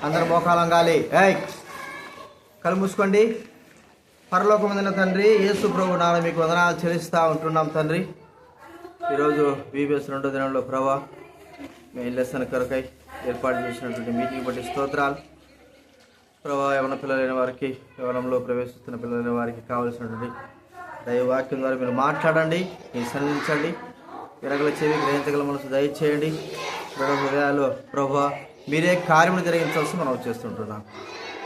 అందరు మోకాలంగాలి. కళ్ళు మూసుకోండి. పరలోకమందున తండ్రి, యేసు ప్రభు నామమున మీకు వందనాలు చెల్లిస్తూ ఉంటున్నాం తండ్రి. ఈరోజు VBS 2వ దినంలో ప్రభా మేము లెసన్ కొరకై ఏర్పాటు చేసినటువంటి మీటింగ్ బట్టి స్తోత్రాలు. ప్రభా యవన పిల్లలైన వారికి, యవనంలో ప్రవేశిస్తున్న పిల్లలైన వారికి కావలసినటువంటి దైవవాక్యం ద్వారా మీరు మాట్లాడండి, మీరు సన్నిధించండి. వినగల చెవి, గ్రహించగల మనసు దయచేయండి. హృదయాలు ప్రభా మీరే కార్యములు జరిగించాల్సి మనం చేస్తుంటున్నాం.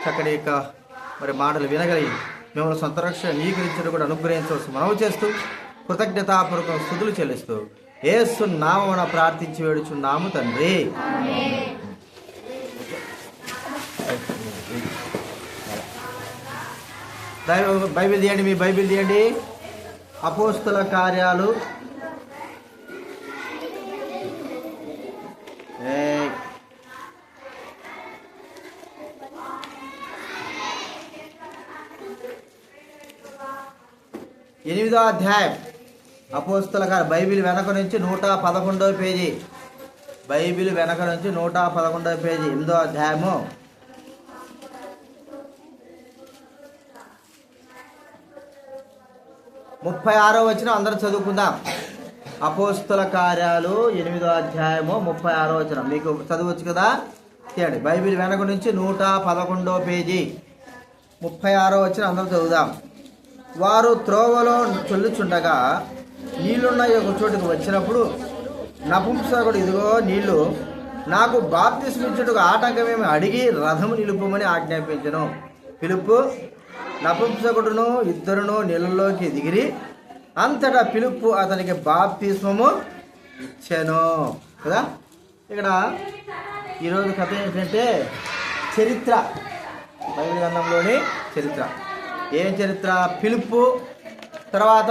చక్కటి యొక్క మరి మాటలు వినగలిగి మిమ్మల్ని సొంత రక్షణ నీకరించడం కూడా అనుగ్రహించవలసి మనం చేస్తూ కృతజ్ఞతాపూర్వక స్తుతులు చెల్లిస్తూ యేసు నామమున ప్రార్థించి వేడుచున్నాము తండ్రి. బైబిల్ తీయండి, మీ బైబిల్ తీయండి. అపోస్తల కార్యాలు 8వ అధ్యాయం. అపోస్తల కార్యాలు బైబిల్ వెనక నుంచి 111వ పేజీ. బైబిల్ వెనక నుంచి 111వ పేజీ, 8వ అధ్యాయము. ముప్పై 36వ వచనం అందరూ చదువుకుందాం. అపోస్తల కార్యాలు 8వ అధ్యాయము 36వ వచనం. మీకు చదవచ్చు కదా, తీయండి. బైబిల్ వెనక నుంచి 111వ పేజీ 36వ వచనం అందరూ చదువుదాం. వారు త్రోవలో చొల్లుచుండగా నీళ్లున్న ఒక చోటుకు వచ్చినప్పుడు నపుంసకుడు, ఇదిగో నీళ్లు, నాకు బాప్తిస్మిచ్చుటకు ఆటంకమేమి అడిగి రథము నిలుపుమని ఆజ్ఞాపించను. పిలుపు నపుంసకుడును ఇద్దరును నీళ్ళలోకి దిగిరి. అంతటా పిలుపు అతనికి బాప్తిస్మము ఇచ్చాను కదా. ఇక్కడ ఈరోజు కథ ఏంటంటే చరిత్ర, బైబిల్ గ్రంథంలోని చరిత్ర. ఏం చరిత్ర? పిలుపు తర్వాత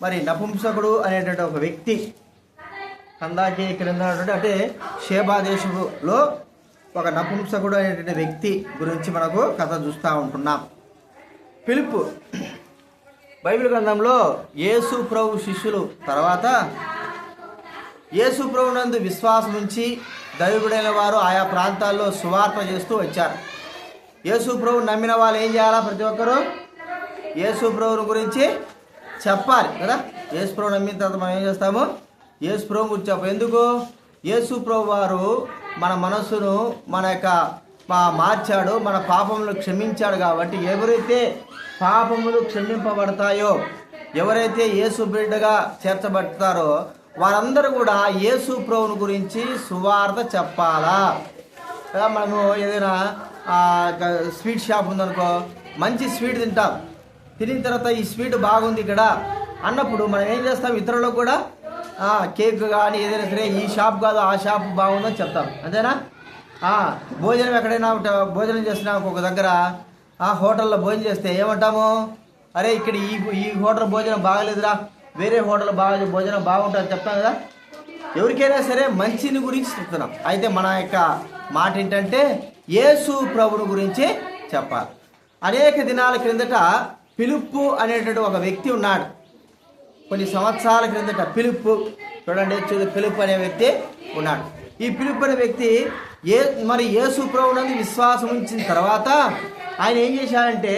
మరి నపుంసకుడు అనేటువంటి ఒక వ్యక్తి, కందాకి క్రింద అంటే షేబా దేశంలో ఒక నపుంసకుడు అనేటువంటి వ్యక్తి గురించి మనకు కథ చూస్తూ ఉంటున్నాం. పిలుపు బైబిల్ గ్రంథంలో యేసు ప్రభు శిష్యులు తర్వాత యేసు ప్రభు నందు విశ్వాసం ఉంచి దైవుడైన వారు ఆయా ప్రాంతాల్లో సువార్త చేస్తూ వచ్చారు. యేసు ప్రభు నమ్మిన వాళ్ళు ఏం చేయాలా? ప్రతి ఒక్కరూ యేసు ప్రభుని గురించి చెప్పాలి కదా. యేసు ప్రభు నమ్మిన తర్వాత మనం ఏం చేస్తాము? యేసు ప్రభు గురించి చెప్పాలి. ఎందుకు? యేసు ప్రభు వారు మన మనస్సును మన యొక్క మార్చాడు, మన పాపములు క్షమించాడు. కాబట్టి ఎవరైతే పాపములు క్షమింపబడతాయో, ఎవరైతే యేసు బిడ్డగా చేర్చబడతారో వారందరూ కూడా యేసు ప్రభుని గురించి సువార్త చెప్పాలా. మనము ఏదైనా స్వీట్ షాప్ ఉందనుకో, మంచి స్వీట్ తింటాం, తినిన తర్వాత ఈ స్వీట్ బాగుంది ఇక్కడ అన్నప్పుడు మనం ఏం చేస్తాం? ఇతరులకు కూడా కేక్ కానీ ఏదైనా సరే ఈ షాప్ కాదు ఆ షాప్ బాగుందని చెప్తాం, అంతేనా? భోజనం ఎక్కడైనా భోజనం చేసినా ఒక దగ్గర హోటల్లో భోజనం చేస్తే ఏమంటాము? అరే ఇక్కడ ఈ హోటల్ భోజనం బాగలేదురా, వేరే హోటల్ భోజనం బాగుంటుంది చెప్తాం కదా. ఎవరికైనా సరే మంచిని గురించి చెప్తున్నాం. అయితే మన యొక్క మాట ఏంటంటే యేసు ప్రభుని గురించి చెప్పాలి. అనేక దినాల క్రిందట పిలుపు అనేటువంటి ఒక వ్యక్తి ఉన్నాడు. కొన్ని సంవత్సరాల క్రిందట పిలుపు, చూడండి, పిలుపు అనే వ్యక్తి ఉన్నాడు. ఈ పిలుపు అనే వ్యక్తి మరి యేసు ప్రభునందు విశ్వాసం ఉంచిన తర్వాత ఆయన ఏం చేశాడంటే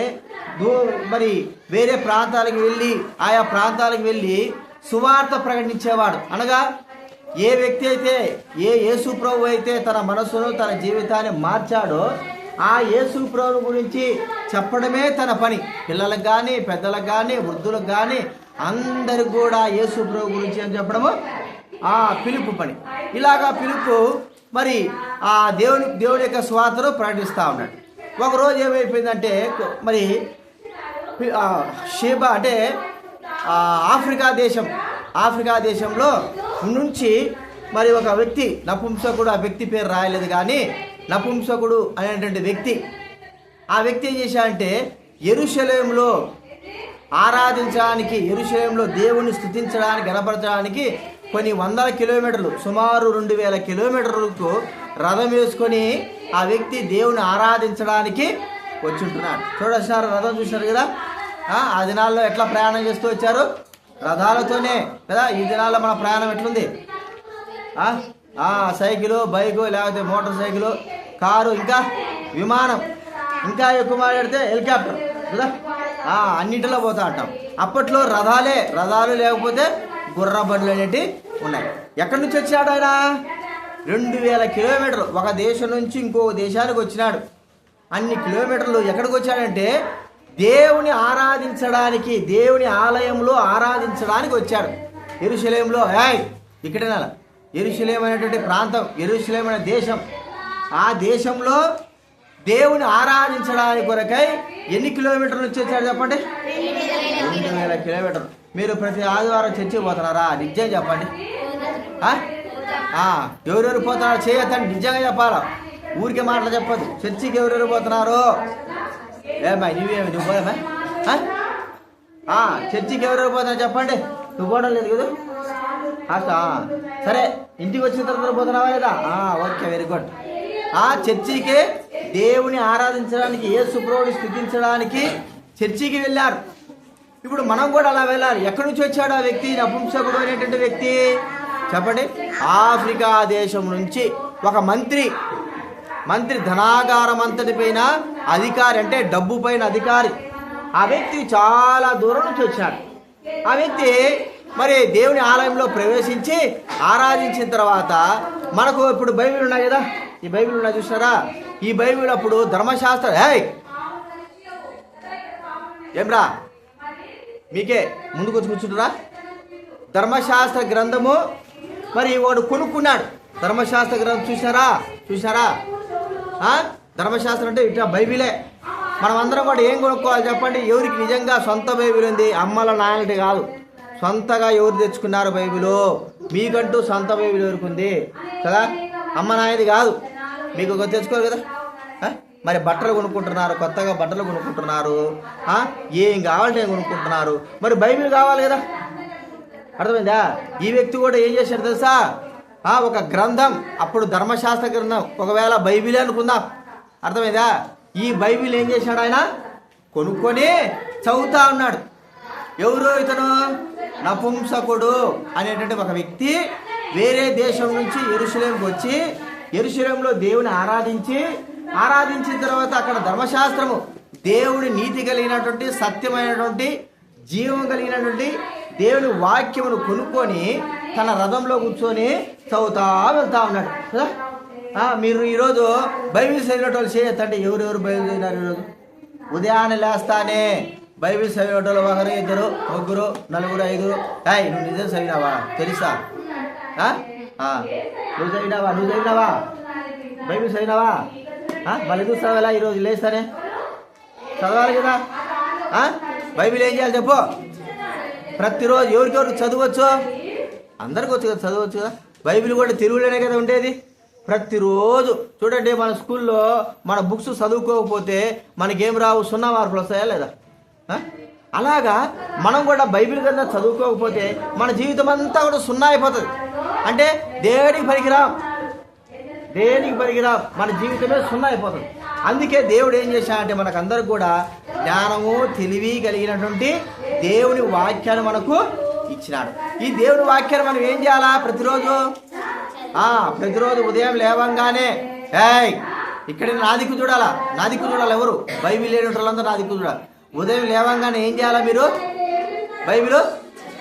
మరి వేరే ప్రాంతాలకు వెళ్ళి ఆయా ప్రాంతాలకు వెళ్ళి సువార్త ప్రకటించేవాడు. అనగా ఏ వ్యక్తి అయితే, ఏ యేసు ప్రభు అయితే తన మనసును తన జీవితాన్ని మార్చాడో ఆ యేసు ప్రభువు గురించి చెప్పడమే తన పని. పిల్లలకు కానీ, పెద్దలకు కానీ, వృద్ధులకు కానీ అందరికి కూడా యేసు ప్రభు గురించి అని చెప్పడము ఆ పిలుపు పని. ఇలాగా పిలుపు మరి ఆ దేవుడి యొక్క స్వార్థను ప్రకటిస్తూ ఉన్నాడు. ఒకరోజు ఏమైపోయిందంటే మరి షేబా అంటే ఆఫ్రికా దేశంలో నుంచి మరి ఒక వ్యక్తి నపుంసకుడు, ఆ వ్యక్తి పేరు రాయలేదు కానీ నపుంసకుడు అనేటువంటి వ్యక్తి, ఆ వ్యక్తి ఏం చేశాడంటే యెరూషలేములో ఆరాధించడానికి, యెరూషలేములో దేవుని స్తుతించడానికి, గణపరచడానికి కొన్ని వందల కిలోమీటర్లు, సుమారు 2000 కిలోమీటర్లకు రథం వేసుకొని ఆ వ్యక్తి దేవుని ఆరాధించడానికి వచ్చి ఉంటున్నాడు. చూడొచ్చినారు, రథం చూసినారు కదా. ఆ దినాల్లో ఎట్లా ప్రయాణం చేస్తూ వచ్చారు? రథాలతోనే కదా. ఈ దినాల్లో మన ప్రయాణం ఎట్లుంది? సైకిలు, బైకు, లేకపోతే మోటార్ సైకిలు, కారు, ఇంకా విమానం, ఇంకా ఎక్కువ మాట్లాడితే హెలికాప్టర్ కదా, అన్నింటిలో పోతా అంటాం. అప్పట్లో రథాలు లేకపోతే గుర్ర బండ్లు అనేటివి ఉన్నాయి. ఎక్కడి నుంచి వచ్చాడు ఆయన? 2000 కిలోమీటర్లు ఒక దేశం నుంచి ఇంకో దేశానికి వచ్చినాడు. అన్ని కిలోమీటర్లు ఎక్కడికి వచ్చాడంటే దేవుని ఆరాధించడానికి, దేవుని ఆలయంలో ఆరాధించడానికి వచ్చాడు. యెరూషలేంలో ఇక్కడేనా యెరూషలేం అనేటువంటి ప్రాంతం, యెరూషలేం అనే దేశం, ఆ దేశంలో దేవుని ఆరాధించడానికి కొరకై ఎన్ని కిలోమీటర్లు నుంచి వచ్చాడు చెప్పండి? 2000 కిలోమీటర్లు. మీరు ప్రతి ఆదివారం చర్చికి పోతున్నారా? నిజంగా చెప్పండి. ఎవరెవరు పోతున్నారో చేయొద్దండి, నిజంగా చెప్పాలా, ఊరికే మాటలు చెప్పదు. చర్చికి ఎవరెవరు పోతున్నారు? నువ్వు పోయామా? చర్చికి ఎవరెవరు పోతున్నారు చెప్పండి. నువ్వు పోవడం లేదు కదా? సరే, ఇంటికి వచ్చిన తర్వాత పోతున్నావా లేదా? Okay, very good. చర్చికి దేవుని ఆరాధించడానికి, యేసు ప్రభువుని స్తుతించడానికి చర్చికి వెళ్ళారు. ఇప్పుడు మనం కూడా అలా వెళ్ళాలి. ఎక్కడి నుంచి వచ్చాడు ఆ వ్యక్తి? నపుంసకుడు అనేటువంటి వ్యక్తి చెప్పండి. ఆఫ్రికా దేశం నుంచి ఒక మంత్రి, ధనాగారం అంతటి పైన అధికారి, అంటే డబ్బు పైన అధికారి. ఆ వ్యక్తి చాలా దూరం నుంచి వచ్చాడు. ఆ వ్యక్తి మరి దేవుని ఆలయంలో ప్రవేశించి ఆరాధించిన తర్వాత, మనకు ఇప్పుడు బైబిల్ ఉన్నాయి కదా, ఈ బైబిల్ ఉన్నాయి చూసారా? ఈ బైబిల్ అప్పుడు ధర్మశాస్త్ర ఏమ్రా మీకే ముందుకు వచ్చి కూర్చుంటారా? ధర్మశాస్త్ర గ్రంథము మరి వాడు కొనుక్కున్నాడు. ధర్మశాస్త్ర గ్రంథం చూసారా? ధర్మశాస్త్రం అంటే ఇట్లా బైబిలే. మనం అందరం కూడా ఏం కొనుక్కోవాలి చెప్పండి? ఎవరికి నిజంగా సొంత బైబిల్ ఉంది? అమ్మల నాయనటి కాదు, సొంతగా ఎవరు తెచ్చుకున్నారు బైబిలు? మీకంటూ సొంత బైబిల్ ఎవరికి ఉంది కదా? అమ్మ నాయనది కాదు, మీకు తెచ్చుకోరు కదా. మరి బట్టలు కొనుక్కుంటున్నారు, కొత్తగా బట్టలు కొనుక్కుంటున్నారు, ఏం కావాలంటే ఏం కొనుక్కుంటున్నారు. మరి బైబిల్ కావాలి కదా, అర్థమైందా? ఈ వ్యక్తి కూడా ఏం చేశాడు తెలుసా? ఒక గ్రంథం, అప్పుడు ధర్మశాస్త్ర గ్రంథం, ఒకవేళ బైబిలే అనుకుందాం, అర్థమైందా? ఈ బైబిల్ ఏం చేశాడు ఆయన? కొనుక్కొని చదువుతా ఉన్నాడు. ఎవరు ఇతను? నపుంసకుడు అనేటువంటి ఒక వ్యక్తి వేరే దేశం నుంచి యెరూషలేంకి వచ్చి, యెరూషలేంలో దేవుని ఆరాధించిన తర్వాత అక్కడ ధర్మశాస్త్రము, దేవుని నీతి కలిగినటువంటి, సత్యమైనటువంటి, జీవం కలిగినటువంటి దేవుని వాక్యమును కొనుక్కొని తన రథంలో కూర్చొని చదువుతా వెళ్తా ఉన్నాడు కదా. మీరు ఈరోజు బైబిల్ చదివేటోళ్ళు చేయొద్దంటే ఎవరెవరు బైబిల్ చదివినారు ఈరోజు? ఉదయాన్నే లేస్తానే బైబిల్ చదివేటోళ్ళు 1, 2, 3, 4, 5. నువ్వు నిజం చదివినావా? తెలుసా? నువ్వు చదివినావా? బైబిల్ చదివినావా? మళ్ళీ చూస్తావా? ఈరోజు లేస్తానే చదవాలి కదా. బైబిల్ ఏం చేయాలి చెప్పు? ప్రతిరోజు ఎవరికెవరికి చదవచ్చు? అందరికి వచ్చు కదా, చదవచ్చు కదా. బైబిల్ కూడా తెలుగులోనే కదా ఉండేది. ప్రతిరోజు చూడండి, మన స్కూల్లో మన బుక్స్ చదువుకోకపోతే మనకేం రావు? 0 మార్కులు వస్తాయా లేదా? అలాగా మనం కూడా బైబిల్ కన్నా చదువుకోకపోతే మన జీవితం అంతా కూడా 0 అయిపోతుంది. అంటే దేనికి పనికిరాం, మన జీవితమే 0 అయిపోతుంది. అందుకే దేవుడు ఏం చేశాడంటే మనకందరికి కూడా జ్ఞానము, తెలివి కలిగినటువంటి దేవుని వాక్యాన్ని మనకు ఇచ్చినాడు. ఈ దేవుని వాక్యాన్ని మనం ఏం చేయాలా? ప్రతిరోజు ఉదయం లేవంగానే ఇక్కడ నా దిక్కు చూడాలా, ఎవరు? బైబిల్ లేని వాళ్ళందరూ నా దిక్కు చూడాలి. ఉదయం లేవంగానే ఏం చేయాలా? మీరు బైబిల్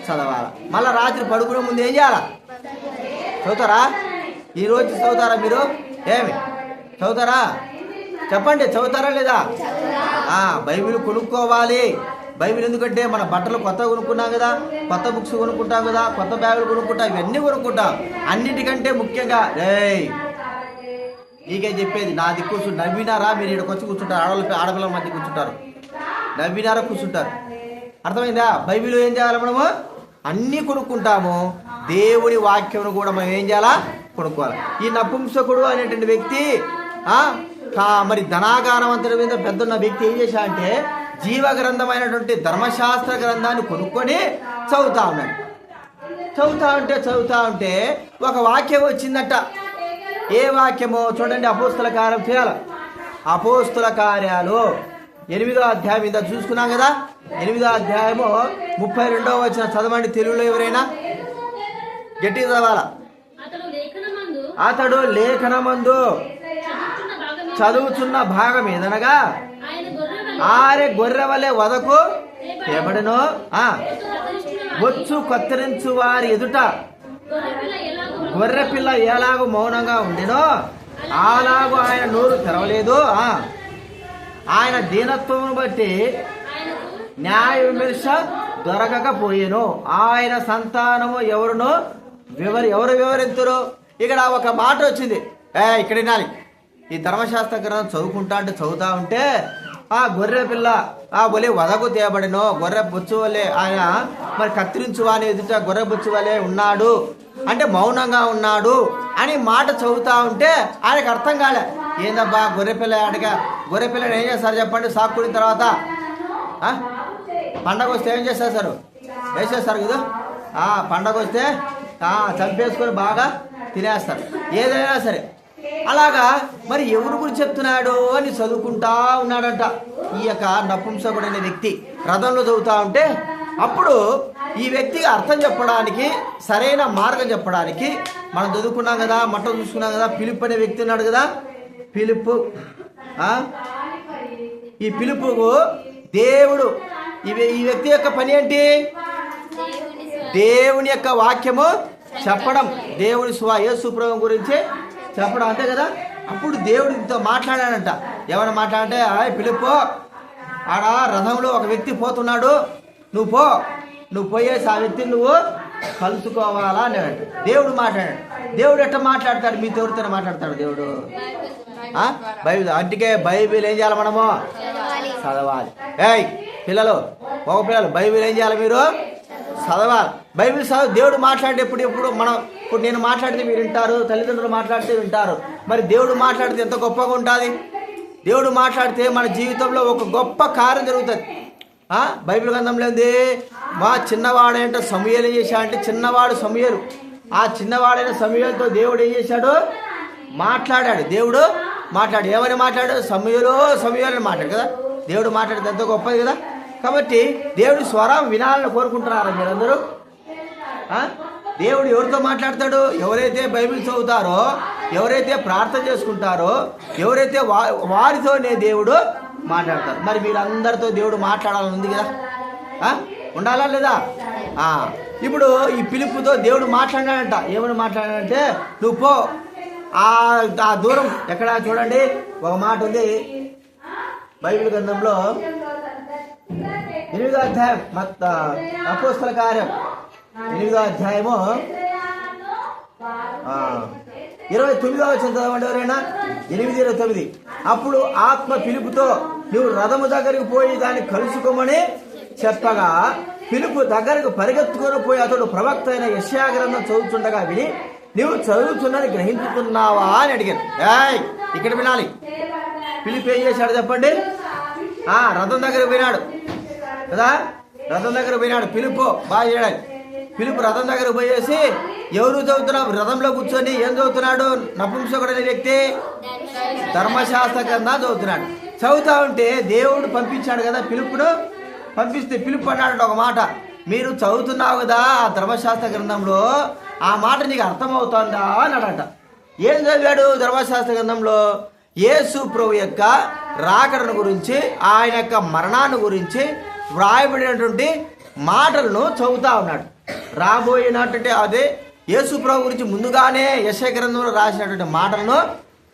చదవాలా. మళ్ళీ రాత్రి పడుకునే ముందు ఏం చేయాలా? చదువుతారా? ఈరోజు చదువుతారా మీరు? ఏమి చదువుతారా? చెప్పండి, చదువుతారా లేదా? బైబిల్ కొనుక్కోవాలి. బైబిల్ ఎందుకంటే మన బట్టలు కొత్తగా కొనుక్కున్నాం కదా, కొత్త బుక్స్ కొనుక్కుంటాం కదా, కొత్త బ్యాగులు కొనుక్కుంటాం, ఇవన్నీ కొనుక్కుంటాం. అన్నిటికంటే ముఖ్యంగా నీకే చెప్పేది, నా దిక్కు నవ్వినారా? మీరు ఇక్కడికి వచ్చి కూర్చుంటారు, ఆడపిల్లల మధ్య కూర్చుంటారు, నవ్వినారా కూర్చుంటారు. అర్థమైందా? బైబిల్ ఏం చేయాలి? మనము అన్నీ కొనుక్కుంటాము, దేవుని వాక్యమును కూడా మనం ఏం చేయాలా? కొనుక్కోవాలి. ఈ నపుంసకుడు అనేటువంటి వ్యక్తి మరి ధనాగారవంతుడి మీద పెద్దన్న వ్యక్తి ఏం చేశా అంటే జీవ గ్రంథమైనటువంటి ధర్మశాస్త్ర గ్రంథాన్ని కొనుక్కొని చదువుతా ఉన్నాడు. చదువుతా ఉంటే ఒక వాక్యం వచ్చిందట. ఏ వాక్యమో చూడండి, అపోస్తుల కార్యం చేయాలి. అపోస్తుల కార్యాలు 8వ అధ్యాయం ఇంత చూసుకున్నాం కదా. 8వ అధ్యాయము 32వ వచనం చదవండి తెలుగులో. ఎవరైనా గట్టిగా చదవాలా? అతడు లేఖనమందు చదువుచున్న భాగం ఏదనగా ఆరే గొర్రె వలె వదకు తేబడెను, బొచ్చు కత్తిరించు వారి ఎదుట గొర్రె పిల్ల ఎలాగూ మౌనంగా ఉండెనో అలాగూ ఆయన నోరు తెరవలేదు. ఆయన దీనత్వమును బట్టి న్యాయ విమర్శ దొరకకపోయేను. ఆయన సంతానము ఎవరు వివరించరు. ఇక్కడ ఒక మాట వచ్చింది, ఇక్కడ వినాలి. ఈ ధర్మశాస్త్ర గ్రంథం చదువుతా ఉంటే ఆ గొర్రె పిల్ల ఒలే వదకు తేబడినో, గొర్రె బొచ్చు వలె ఆయన మరి కత్తిరించు అని ఎదుట గొర్రె బొచ్చు వలె ఉన్నాడు అంటే మౌనంగా ఉన్నాడు అని మాట చదువుతా ఉంటే ఆయనకు అర్థం కాలే. ఏందబ్బా గొర్రె పిల్లని ఏం చేస్తారు చెప్పండి? సాకుడిన తర్వాత పండగ వస్తే ఏం చేస్తారు? వేసేస్తారు కదా. పండగ వస్తే చంపేసుకొని బాగా తినేస్తారు, ఏదైనా సరే. అలాగా మరి ఎవరి గురించి చెప్తున్నాడు అని చదువుకుంటా ఉన్నాడంట ఈ యొక్క నపుంసకుడైన వ్యక్తి. రథంలో చదువుతా ఉంటే అప్పుడు ఈ వ్యక్తికి అర్థం చెప్పడానికి, సరైన మార్గం చెప్పడానికి మనం చదువుకున్నాం కదా, మట్టం చూసుకున్నాం కదా. ఫిలిప్ అనే వ్యక్తి ఉన్నాడు కదా, ఫిలిప్. ఈ ఫిలిప్పుకు దేవుడు ఈ వ్యక్తి యొక్క పని ఏంటి? దేవుని యొక్క వాక్యము చెప్పడం, దేవుని యేసు ప్రభువు గురించి చెప్పడం, అంతే కదా. అప్పుడు దేవుడితో మాట్లాడాడంట. ఏమైనా మాట్లాడంటే, ఫిలిప్పు ఆడ రథంలో ఒక వ్యక్తి పోతున్నాడు, నువ్వు పోయేసి ఆ వ్యక్తిని నువ్వు కలుసుకోవాలా అన్నాడంట. దేవుడు మాట్లాడాడు. దేవుడు ఎట్లా మాట్లాడతాడు? మీతో ఎవరితో మాట్లాడతాడు దేవుడు? బైబిల్. అందుకే బైబిల్ ఏం చేయాలి? మనము చదవాలి. పిల్లలు, బైబిల్ ఏం చేయాలి? మీరు చదవాలి. బైబిల్ చదువు. దేవుడు మాట్లాడేటప్పుడు ఇప్పుడు నేను మాట్లాడితే మీరు వింటారు, తల్లిదండ్రులు మాట్లాడితే వింటారు. మరి దేవుడు మాట్లాడితే ఎంత గొప్పగా ఉంటుంది? దేవుడు మాట్లాడితే మన జీవితంలో ఒక గొప్ప కార్యం జరుగుతుంది. బైబిల్ గ్రంథంలో ఉంది, మా చిన్నవాడేంటో సమూయేలు ఏం చేశాడంటే, చిన్నవాడు సమూయేలు. ఆ చిన్నవాడైన సమూయేలుతో దేవుడు ఏం చేశాడు? మాట్లాడాడు. దేవుడు ఏమని మాట్లాడాడు? సమూయేలు అని మాట్లాడు కదా. దేవుడు మాట్లాడితే ఎంత గొప్పది కదా. కాబట్టి దేవుడి స్వరం వినాలని కోరుకుంటున్నారా మీరందరూ? దేవుడు ఎవరితో మాట్లాడతాడు? ఎవరైతే బైబిల్ చదువుతారో, ఎవరైతే ప్రార్థన చేసుకుంటారో, ఎవరైతే వారితోనే దేవుడు మాట్లాడతారు. మరి వీళ్ళందరితో దేవుడు మాట్లాడాలని ఉంది కదా, ఉండాలా లేదా? ఇప్పుడు ఈ ఫిలిప్పుతో దేవుడు మాట్లాడాడంట. ఏమని మాట్లాడాడంటే, నువ్వు పో. ఆ దూరం ఎక్కడ చూడండి, ఒక మాట ఉంది బైబిల్ గ్రంథంలో 8వ అధ్యాయం, అపోస్తల కార్యం 8వ అధ్యాయము 29వ వచనం చదవండి ఎవరైనా. 8:29. అప్పుడు ఆత్మ ఫిలిప్పుతో, నువ్వు రథము దగ్గరికి పోయి దాన్ని కలుసుకోమని చెప్పగా, ఫిలిప్పు దగ్గరకు పరిగెత్తుకొని పోయి అతడు ప్రవక్త అయిన యెషయా గ్రంథం చదువుతుండగా విని, నువ్వు చదువుతున్నది గ్రహించుతున్నావా అని అడిగాను. ఇక్కడ వినాలి. ఫిలిప్ ఏం చేశాడు చెప్పండి? రథం దగ్గరకు పోయినాడు కదా. రథం దగ్గర పోయినాడు ఫిలిప్పు. బాగా చేయడానికి ఫిలిప్ రథం దగ్గర పోయేసి, ఎవరు చదువుతున్నావు? రథంలో కూర్చొని ఏం చదువుతున్నాడు? నపుంసకుడైన వ్యక్తి ధర్మశాస్త్ర గ్రంథం చదువుతున్నాడు. చదువుతా ఉంటే దేవుడు పంపించాడు కదా ఫిలిప్పును. పంపిస్తే ఫిలిప్ అన్నాడు ఒక మాట, మీరు చదువుతున్నావు కదా ఆ ధర్మశాస్త్ర గ్రంథంలో, ఆ మాట నీకు అర్థమవుతుందా అన్నాడట. ఏం చదివాడు ధర్మశాస్త్ర గ్రంథంలో? యేసు ప్రభు యొక్క రాకడను గురించి, ఆయన యొక్క మరణాన్ని గురించి వ్రాయబడినటువంటి మాటలను చదువుతా ఉన్నాడు. రాబోయినటువంటి అదే యేసు ప్రభు గురించి ముందుగానే యెషయా గ్రంథంలో రాసినటువంటి మాటలను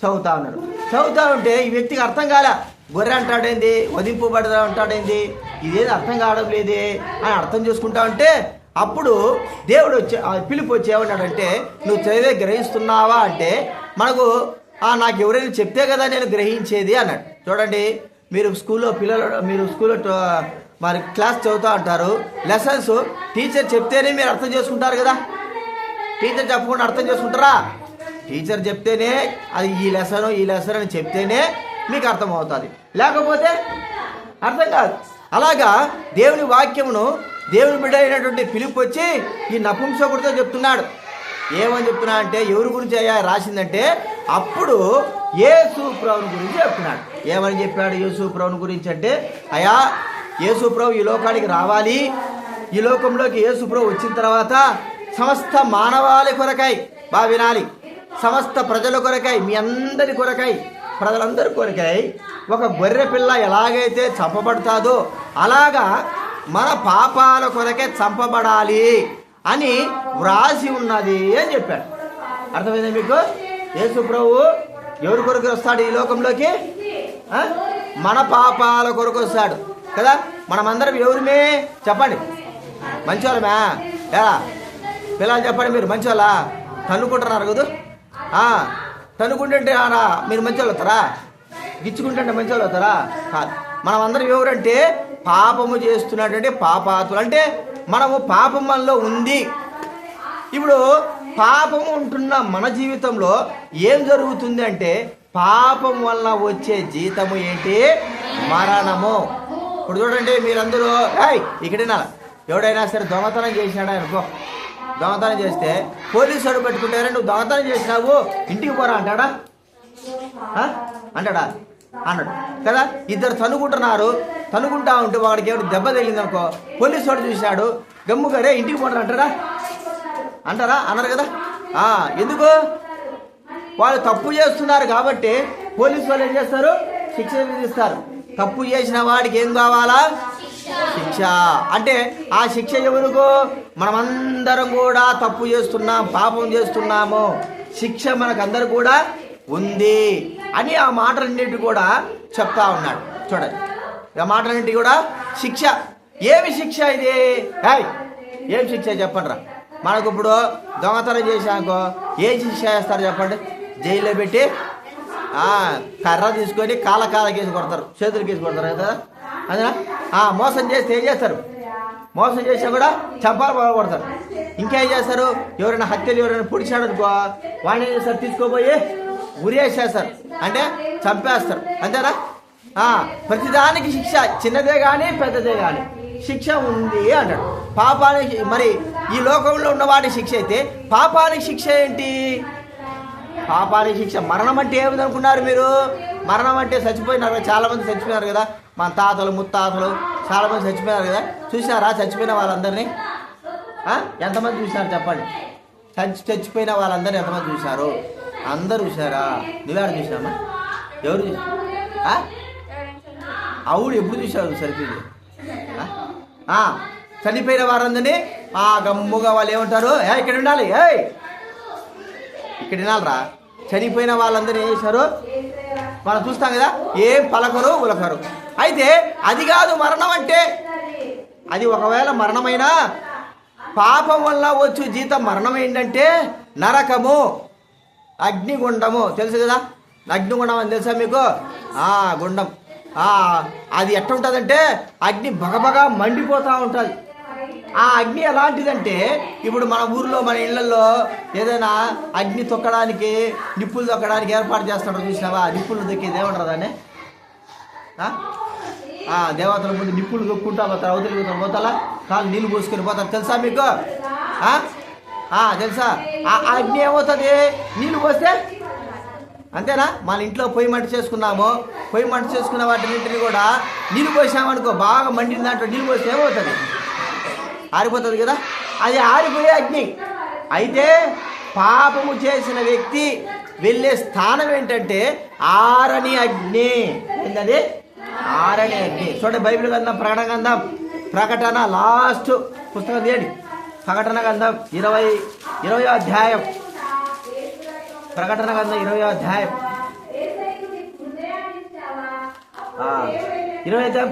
చదువుతా ఉన్నాడు. చదువుతా ఉంటే ఈ వ్యక్తికి అర్థం కాలే. గొర్రె అంటాడేంది, వధింపబడదా అంటాడేంది, ఇదేది అర్థం కావడం లేదే అని అర్థం చేసుకుంటా ఉంటే, అప్పుడు దేవుడు ఫిలిప్ వచ్చి ఏమన్నాడంటే, నువ్వు చదివే గ్రహిస్తున్నావా అంటే, మనకు నాకు ఎవరైనా చెప్తే కదా నేను గ్రహించేది అన్నాడు. చూడండి, మీరు స్కూల్లో మరి క్లాస్ చదువుతూ ఉంటారు, లెసన్స్ టీచర్ చెప్తేనే మీరు అర్థం చేసుకుంటారు కదా. టీచర్ చెప్పకుండా అర్థం చేసుకుంటారా? టీచర్ చెప్తేనే అది ఈ లెసన్ అని చెప్తేనే మీకు అర్థం అవుతుంది, లేకపోతే అర్థం కాదు. అలాగా దేవుని వాక్యమును దేవుని బిడ్డ అయినటువంటి ఫిలిప్ వచ్చి ఈ నపుంసకుడితో చెప్తున్నాడు. ఏమని చెప్తున్నా అంటే, ఎవరి గురించి అయ్యా రాసిందంటే, అప్పుడు యేసు ప్రభువుని గురించి చెప్తున్నాడు. ఏమని చెప్పాడు యేసు ప్రభువుని గురించి అంటే, అయ్యా యేసు ప్రభు ఈ లోకానికి రావాలి, ఈ లోకంలోకి యేసు ప్రభు వచ్చిన తర్వాత సమస్త మానవాళి కొరకై, బాగా వినాలి, సమస్త ప్రజల కొరకై, మీ అందరి కొరకై ప్రజలందరి కొరకై ఒక గొర్రె పిల్ల ఎలాగైతే చంపబడతాదో అలాగా మన పాపాల కొరకే చంపబడాలి అని వ్రాసి ఉన్నది అని చెప్పాడు. అర్థమైందా మీకు? యేసు ప్రభు ఎవరి కొరకు వస్తాడు ఈ లోకంలోకి? మన పాపాల కొరకు వస్తాడు కదా. మనమందరం ఎవరిమే చెప్పండి? మంచివాళ్ళమే? ఎలా పిల్లలు చెప్పండి, మీరు మంచివాళ్ళ? తన్నుకుంటున్నారు కదా, తన్నుకుంటుంటే మీరు మంచివాళ్ళు అవుతారా? గిచ్చుకుంటుంటే మంచివాళ్ళు అవుతారా? కాదు. మనం అందరం ఎవరంటే పాపము చేస్తున్నటువంటి పాపాతులు. అంటే మనము పాపం మనలో ఉంది. ఇప్పుడు పాపము ఉంటున్న మన జీవితంలో ఏం జరుగుతుంది అంటే పాపం వలన వచ్చే జీతము ఏంటి? మరణము. ఇప్పుడు చూడండి, మీరందరూ ఇక్కడైనా ఎవడైనా సరే దొంగతనం చేసినాడా అనుకో, దొంగతనం చేస్తే పోలీసు వాడు పెట్టుకుంటారా, నువ్వు దొంగతనం చేసినావు ఇంటికి పోరా అంటాడా? అంటాడా? అన్నాడు కదా. ఇద్దరు తనుకుంటున్నారు, తనుకుంటా ఉంటే వాడికి ఎవరు దెబ్బ తగిలింది అనుకో, పోలీసు వాడు చూశాడు గమ్ముగారే ఇంటికి పోతారు అంటారా? అంటారా? అన్నారు కదా. ఎందుకు? వాళ్ళు తప్పు చేస్తున్నారు కాబట్టి పోలీసు వాళ్ళు ఏం చేస్తారు? శిక్ష విధిస్తారు. తప్పు చేసిన వాడికి ఏం కావాలా? శిక్ష. అంటే ఆ శిక్ష ఎవరికో? మనమందరం కూడా తప్పు చేస్తున్నాం, పాపం చేస్తున్నాము, శిక్ష మనకందరు కూడా ఉంది అని ఆ మాటలన్నిటి కూడా చెప్తా ఉన్నాడు. చూడండి, ఆ మాటలన్నిటి కూడా శిక్ష. ఏమి శిక్ష ఇది? ఏం శిక్ష చెప్పండి రా. మనకు ఇప్పుడు దొంగతనం చేశాకో ఏం శిక్ష చేస్తారు చెప్పండి? జైల్లో పెట్టి కర్ర తీసుకొని కాళ్ళ కేసి కొడతారు, చేతులు కేసి కొడతారు కదా. అదే మోసం చేస్తే ఏం చేస్తారు? మోసం చేసినా కూడా చంపాలు కొడతారు. ఇంకేం చేస్తారు? ఎవరైనా హత్యలు ఎవరైనా పొడిచాడు అనుకో, వాడిని ఏం చేస్తారు? తీసుకోపోయి ఉరేసేస్తారు, అంటే చంపేస్తారు. అంతేనా? ప్రతిదానికి శిక్ష, చిన్నదే కానీ పెద్దదే కానీ శిక్ష ఉంది అంటాడు. పాపానికి మరి ఈ లోకంలో ఉన్నవాడి శిక్ష అయితే పాపానికి శిక్ష ఏంటి? పాపానికి శిక్ష మరణం. అంటే ఏమిటి అనుకున్నారు మీరు? మరణం అంటే చచ్చిపోయినారు, చాలామంది చచ్చిపోయినారు కదా. మన తాతలు ముత్తాతలు చాలామంది చచ్చిపోయినారు కదా. చూసినారా చచ్చిపోయిన వాళ్ళందరినీ? ఎంతమంది చూసినారు చెప్పండి? చచ్చిపోయిన వాళ్ళందరినీ ఎంతమంది చూశారు? అందరూ చూసారా? నువ్వెవరు చూసామా? ఎవరు చూసా? అవుడు ఎప్పుడు చూసావు? సరిపోయింది. చనిపోయిన వారందరినీ గమ్ముగా వాళ్ళు ఏమంటారు? ఇక్కడ ఉండాలి, ఇక్కడ వినాలరా. చనిపోయిన వాళ్ళందరూ ఏం చేశారు? మనం చూస్తాం కదా, ఏం పలకరు ఉలకరు. అయితే అది కాదు మరణం అంటే. అది ఒకవేళ మరణమైనా పాపం వల్ల వచ్చు జీతం మరణం ఏంటంటే నరకము, అగ్నిగుండము. తెలుసు కదా అగ్నిగుండం అని తెలుసా మీకు? గుండం. అది ఎట్లా ఉంటుందంటే అగ్ని బగబగా మండిపోతూ ఉంటుంది. ఆ అగ్ని ఎలాంటిదంటే ఇప్పుడు మన ఊర్లో మన ఇళ్లలో ఏదైనా అగ్ని తొక్కడానికి, నిప్పులు తొక్కడానికి ఏర్పాటు చేస్తుంటారు చూసినావా? నిప్పులు దొక్కేది ఏమంటారు దాన్ని? దేవతల ముందు నిప్పులు దొక్కుంటా పోతారు, అవతలికి పోతారా, కాళ్ళు నీళ్ళు పోసుకొని పోతారు. తెలుసా మీకు? తెలుసా? ఆ అగ్ని ఏమవుతుంది? నీళ్ళు పోస్తే అంతేనా? మన ఇంట్లో పొయ్యి మంట చేసుకున్నాము, పొయ్యి మంట చేసుకున్న వాటిని కూడా నీళ్ళు పోసామనుకో, బాగా మండిన దాంట్లో నీళ్ళు పోస్తే ఏమవుతుంది? ఆరిపోతుంది కదా. అది ఆరిపోయే అగ్ని. అయితే పాపము చేసిన వ్యక్తి వెళ్ళే స్థానం ఏంటంటే ఆరని అగ్ని. ఏంటది? ఆరని అగ్ని. చూడండి, బైబిల్ గ్రంథం ప్రకటన లాస్ట్ పుస్తకం తీయండి. ప్రకటన గ్రంథం 20వ అధ్యాయం. ప్రకటన గ్రంథం 20వ అధ్యాయం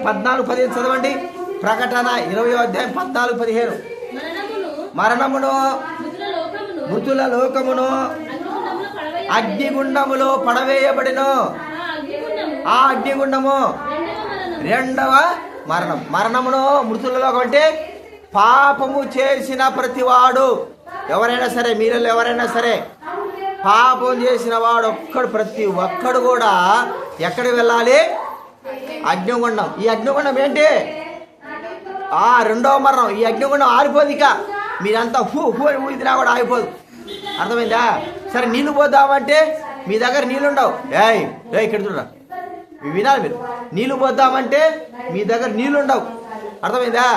14-15 చదవండి. ప్రకటన 20వ అధ్యాయం 14-15. మరణమును మృతుల లోకమును అగ్నిగుండములో పడవేయబడిను. ఆ అగ్నిగుండము రెండవ మరణం. మరణమును మృతుల లోకం అంటే పాపము చేసిన ప్రతివాడు, ఎవరైనా సరే, మీరు ఎవరైనా సరే పాపం చేసిన వాడు ప్రతి ఒక్కడు కూడా ఎక్కడికి వెళ్ళాలి? అగ్నిగుండం. ఈ అగ్నిగుండం ఏంటి? రెండవ మరణం. ఈ అగ్నిగుండం ఆరిపోదు. ఇక మీరంతా ఊదినా కూడా ఆగిపోదు. అర్థమైందా? సరే, నీళ్ళు పోద్దామంటే మీ దగ్గర నీళ్ళు ఉండవు. ఇక్కడ చూడరా, వినాలి మీరు. నీళ్ళు పోద్దామంటే మీ దగ్గర నీళ్ళు ఉండవు. అర్థమైందా?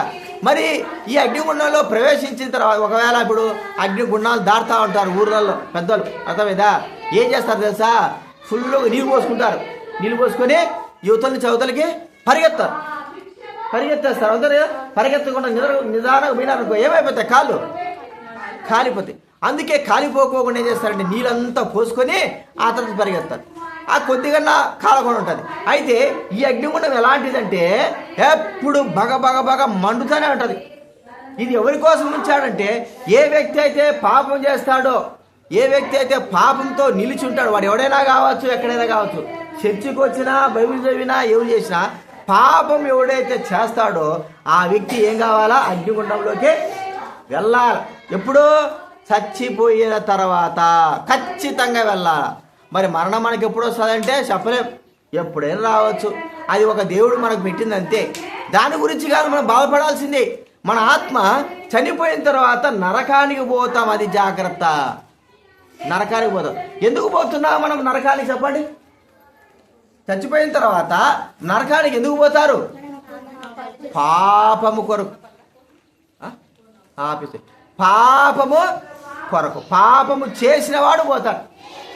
మరి ఈ అగ్నిగుండంలో ప్రవేశించిన తర్వాత ఒకవేళ ఇప్పుడు అగ్నిగుండాలు దాటుతూ ఉంటారు ఊర్లలో పెద్దలు. అర్థమైందా? ఏం చేస్తారు తెలుసా? ఫుల్గా నీళ్ళు పోసుకుంటారు. నీళ్ళు పోసుకొని యువతల నుంచి అవతలకి పరిగెత్తేస్తారు. అందరూ పరిగెత్తకుండా నిదానంగా పోయినారనుకో ఏమైపోతాయి, కాళ్ళు కాలిపోతాయి. అందుకే కాలిపోకోకుండా ఏం చేస్తారంటే నీళ్ళంతా పోసుకొని ఆ తర్వాత పరిగెత్తారు. ఆ కొద్దిగా కాలకుండా ఉంటుంది. అయితే ఈ అగ్నిగుండం ఎలాంటిదంటే ఎప్పుడు బగ మండుతూనే ఉంటుంది. ఇది ఎవరి కోసం ఉంచాడంటే ఏ వ్యక్తి అయితే పాపం చేస్తాడో, ఏ వ్యక్తి అయితే పాపంతో నిలిచి ఉంటాడో, వాడు ఎవడైనా కావచ్చు, ఎక్కడైనా కావచ్చు, చర్చికి వచ్చినా బైబిల్ చదివినా ఎవరు చేసినా పాపం ఎవడైతే చేస్తాడో ఆ వ్యక్తి ఏం కావాలా, అగ్నిగుండంలోకి వెళ్ళాలి. ఎప్పుడు చచ్చిపోయిన తర్వాత ఖచ్చితంగా వెళ్ళాలి. మరి మరణం మనకి ఎప్పుడు వస్తుందంటే చెప్పలేం, ఎప్పుడైనా రావచ్చు. అది ఒక దేవుడు మనకు పెట్టింది అంతే. దాని గురించి కాదు మనం బాధపడాల్సిందే. మన ఆత్మ చనిపోయిన తర్వాత నరకానికి పోతాం, అది జాగ్రత్త. నరకానికి పోతాం. ఎందుకు పోతున్నా మనం నరకానికి చెప్పండి? చచ్చిపోయిన తర్వాత నరకానికి ఎందుకు పోతారు? పాపము కొరకు. పాపము కొరకు. పాపము చేసిన వాడు పోతాడు.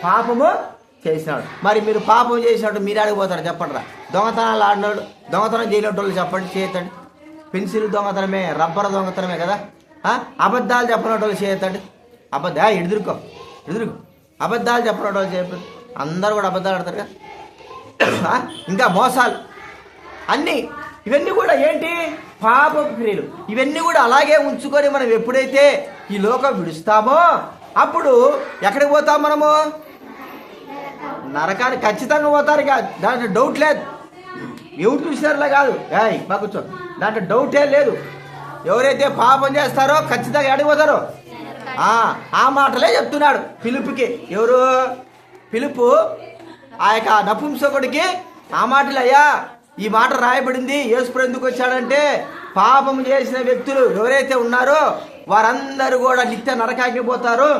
పాపము చేసినాడు. మరి మీరు పాపం చేసినట్టు మీరు ఆడిపోతారు చెప్పండి రా. దొంగతనాలు ఆడినాడు, దొంగతనం చేయనట్టు చెప్పండి, చేయతండి. పెన్సిల్ దొంగతనమే, రబ్బర్ దొంగతనమే కదా. అబద్ధాలు చెప్పినట్టు చేయతండి. ఎదురుకో అబద్ధాలు చెప్పినట్టు చెప్పండి. అందరూ కూడా అబద్ధాలు ఆడతారు కదా. ఇంకా మోసాలు అన్నీ, ఇవన్నీ కూడా ఏంటి? పాపపు క్రియలు. ఇవన్నీ కూడా అలాగే ఉంచుకొని మనం ఎప్పుడైతే ఈ లోకం విడుస్తామో అప్పుడు ఎక్కడికి పోతాం మనము? నరకానికి ఖచ్చితంగా పోతారు. దాంట్లో డౌట్ లేదు. ఎవరు చూసినారులా కాదు, బాగా కూర్చో, దాంట్లో డౌటే లేదు. ఎవరైతే పాపం చేస్తారో ఖచ్చితంగా ఎక్కడికి పోతారో ఆ మాటలే చెప్తున్నాడు పిలుపుకి. ఎవరు? పిలుపు ఆ యొక్క నపుంసకుడికి ఆ మాటలు, అయ్యా ఈ మాట రాయబడింది. యేసు ఎందుకు వచ్చాడంటే పాపం చేసిన వ్యక్తులు ఎవరైతే ఉన్నారో వారందరూ కూడా నిత్య నరకానికి పోతారు.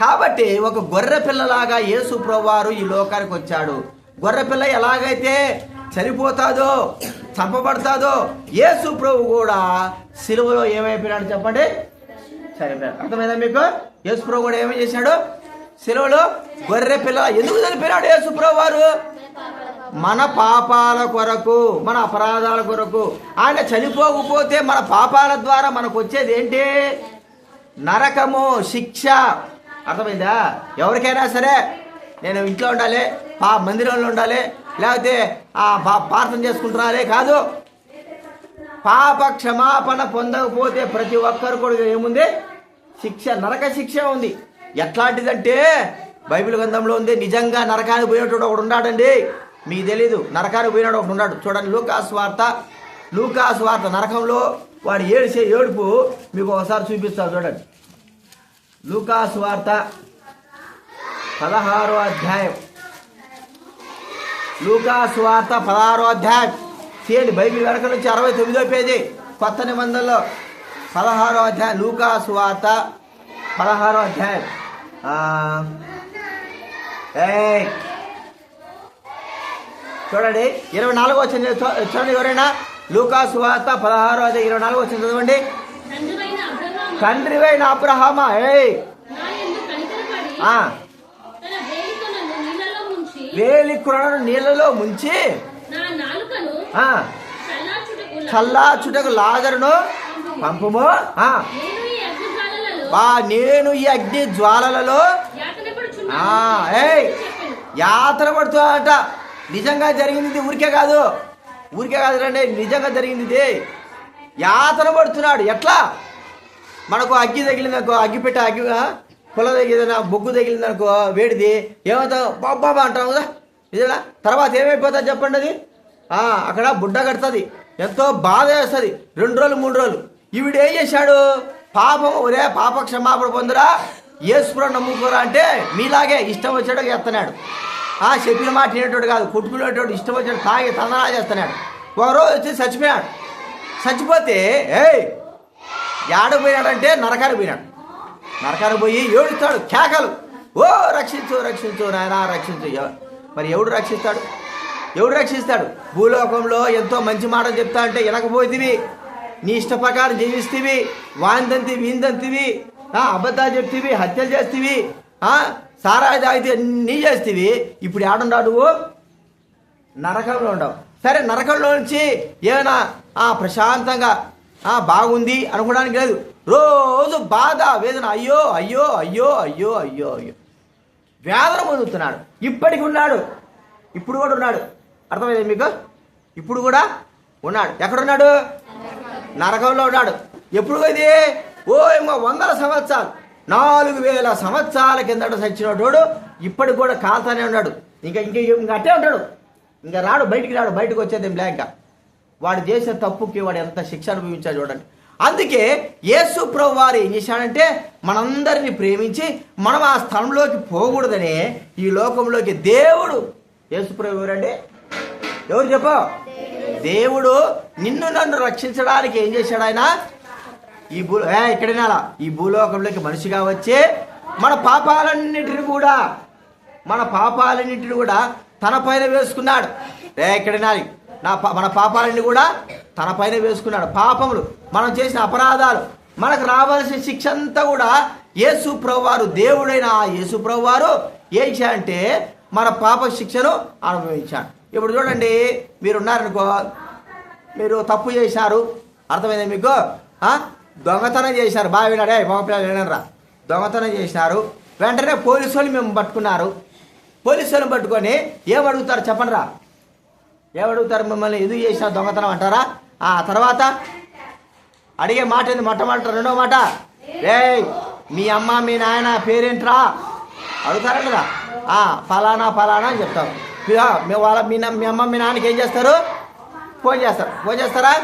కాబట్టి ఒక గొర్రె పిల్లలాగా యేసు ప్రభువారు ఈ లోకానికి వచ్చాడు. గొర్రె పిల్ల ఎలాగైతే చనిపోతాదో, చంపబడతాదో, యేసు ప్రభు కూడా సిలువలో ఏమైపోయినాడు చెప్పండి? చనిపోయాడు. అర్థమైందా మీకు? యేసు ప్రభు కూడా ఏమేం చేశాడు? సిలువలో గొర్రె పిల్ల ఎందుకు చనిపోయినాడు యేసు ప్రభు వారు? మన పాపాల కొరకు, మన అపరాధాల కొరకు. ఆయన చనిపోకపోతే మన పాపాల ద్వారా మనకు వచ్చేది ఏంటి? నరకము, శిక్ష. అర్థమైందా? ఎవరికైనా సరే నేను ఇంట్లో ఉండాలి, మందిరంలో ఉండాలి, లేకపోతే ప్రార్థన చేసుకుంటున్నారే కాదు. పాప క్షమాపణ పొందకపోతే ప్రతి ఒక్కరు కూడా ఏముంది? శిక్ష, నరక శిక్ష ఉంది. ఎట్లాంటిదంటే బైబిల్ గ్రంథంలో ఉంది. నిజంగా నరకానికి పోయినట్టు ఒకడు ఉన్నాడండి. మీకు తెలీదు, నరకానికి పోయినాడు ఒకడు ఉన్నాడు. చూడండి లూకాసు వార్త నరకంలో వాడు ఏడిసే ఏడుపు మీకు ఒకసారి చూపిస్తాను చూడండి. లూకాసు వార్త 16వ అధ్యాయం. లూకాసు వార్త 16వ అధ్యాయం చేయండి. బైబిల్ వెనక నుంచి 69వ పేజీ, కొత్త నిబంధనలో 16వ అధ్యాయం. లూకాసు వార్త 16వ అధ్యాయం. చూడండి 24వ వచనం చూడండి. ఎవరైనా లూకాసు వార్త 16వ అధ్యాయం 24వ వచనం చదవండి. తండ్రివైన అబ్రహామా, వేలికులను నీళ్ళలో ముంచి చల్లార్చుటకు లాజరును పంపుము. నేను ఈ అగ్ని జ్వాలలలో యాతన పడుతున్నట. నిజంగా జరిగింది, ఊరికే కాదు రండి, నిజంగా జరిగింది. యాతన పడుతున్నాడు. ఎట్లా? మనకు అగ్గి తగిలిందనుకో, అగ్గిపెట్ట పొల తగిలిందనుకో, బొగ్గు తగిలిందనుకో, వేడిది ఏమవుతాం? బాబా అంటాం కదా. నిజంగా తర్వాత ఏమైపోతుంది చెప్పండి? అది అక్కడ బుడ్డ కడుతుంది, ఎంతో బాధ వేస్తుంది. 2 రోజులు 3 రోజులు. ఈవిడు ఏం చేశాడు? పాపం, ఒరే పాప క్షమాపణ పొందురా, యేసుప్రభువుని నమ్ముకోరా అంటే మీలాగే ఇష్టం వచ్చేటోడు చేస్తున్నాడు. చెప్పిన మాట వినేటోడు కాదు, కొట్టుకునేటోడు ఇష్టం వచ్చేటోడు తాగి తందనా చేస్తున్నాడు. ఒక రోజు వచ్చి చచ్చిపోయాడు. చచ్చిపోతే ఏడపోయినాడంటే నరకానికి పోయినాడు. నరకానికి పోయి ఏడుస్తాడు, కేకలు, ఓ రక్షించు రక్షించు నాయనా రక్షించు. మరి ఎవడు రక్షిస్తాడు? భూలోకంలో ఎంతో మంచి మాటలు చెప్తా అంటే వినకపోతేవి, నీ ఇష్ట ప్రకారం జీవిస్తేవి, వాందంతివి వీందంతివి, అబద్ధాలు చెప్తేవి, హత్యలు చేస్తేవి, సారాయి తాగితే అన్నీ చేస్తేవి, ఇప్పుడు ఏడున్నావు నువ్వు? నరకంలో ఉండవు. సరే, నరకంలో నుంచి ఏమైనా ప్రశాంతంగా బాగుంది అనుకోవడానికి లేదు. రోజు బాధ వేదన, అయ్యో అయ్యో అయ్యో అయ్యో అయ్యో అయ్యో వేదన పొందుతున్నాడు. ఇప్పటికి ఉన్నాడు, ఇప్పుడు కూడా ఉన్నాడు. అర్థమైంది మీకు? ఇప్పుడు కూడా ఉన్నాడు. ఎక్కడున్నాడు? నరకంలో ఉన్నాడు. ఎప్పుడు ఇది? ఏమో 100 సంవత్సరాలు, 4000 సంవత్సరాల కిందట చచ్చినోడు ఇప్పటికి కూడా కాల్తానే ఉన్నాడు. ఇంకా అట్టే ఉంటాడు. ఇంకా రాడు, బయటికి వచ్చేది బ్లాంక్. వాడు చేసే తప్పుకి వాడు ఎంత శిక్ష అనుభవించాడు చూడండి. అందుకే యేసు ప్రభు వారు ఏం చేశాడంటే మనందరినీ ప్రేమించి మనం ఆ స్థలంలోకి పోకూడదని ఈ లోకంలోకి దేవుడు, యేసు ప్రభు ఎవరండి? ఎవరు చెప్పు? దేవుడు నిన్ను నన్ను రక్షించడానికి ఏం చేశాడు? ఆయన ఇక్కడైనా ఈ భూలోకంలోకి మనిషిగా వచ్చి మన పాపాలన్నిటిని కూడా తన పైన వేసుకున్నాడు. ఇక్కడైనా మన పాపాలన్నీ కూడా తన పైన వేసుకున్నాడు. పాపములు, మనం చేసిన అపరాధాలు, మనకు రావాల్సిన శిక్ష అంతా కూడా యేసు ప్రభు వారు, దేవుడైన యేసు ప్రభు వారు ఏం చేశాడంటే మన పాప శిక్షను అనుభవించాడు. ఇప్పుడు చూడండి, మీరున్నారనుకో, మీరు తప్పు చేశారు, అర్థమైందా మీకు? దొంగతనం చేశారు, బాగా విన్నాడే మగపిల్లలు వినరా, దొంగతనం చేసినారు. వెంటనే పోలీసు వాళ్ళు మేము పట్టుకున్నారు. పోలీసు వాళ్ళని పట్టుకొని ఏమడుగుతారు చెప్పండి రా? ఏమడుగుతారు మిమ్మల్ని? ఎందుకు చేసినా దొంగతనం అంటారా? తర్వాత అడిగే మాట ఏంది? మొట్టమొదట రెండో మాట, మీ అమ్మ మీ నాయన పేరేంట్రా అడుగుతారా కదా? ఫలానా అని చెప్తాం. మీ అమ్మ మీ నాన్నకి ఏం చేస్తారు? ఫోన్ చేస్తారా?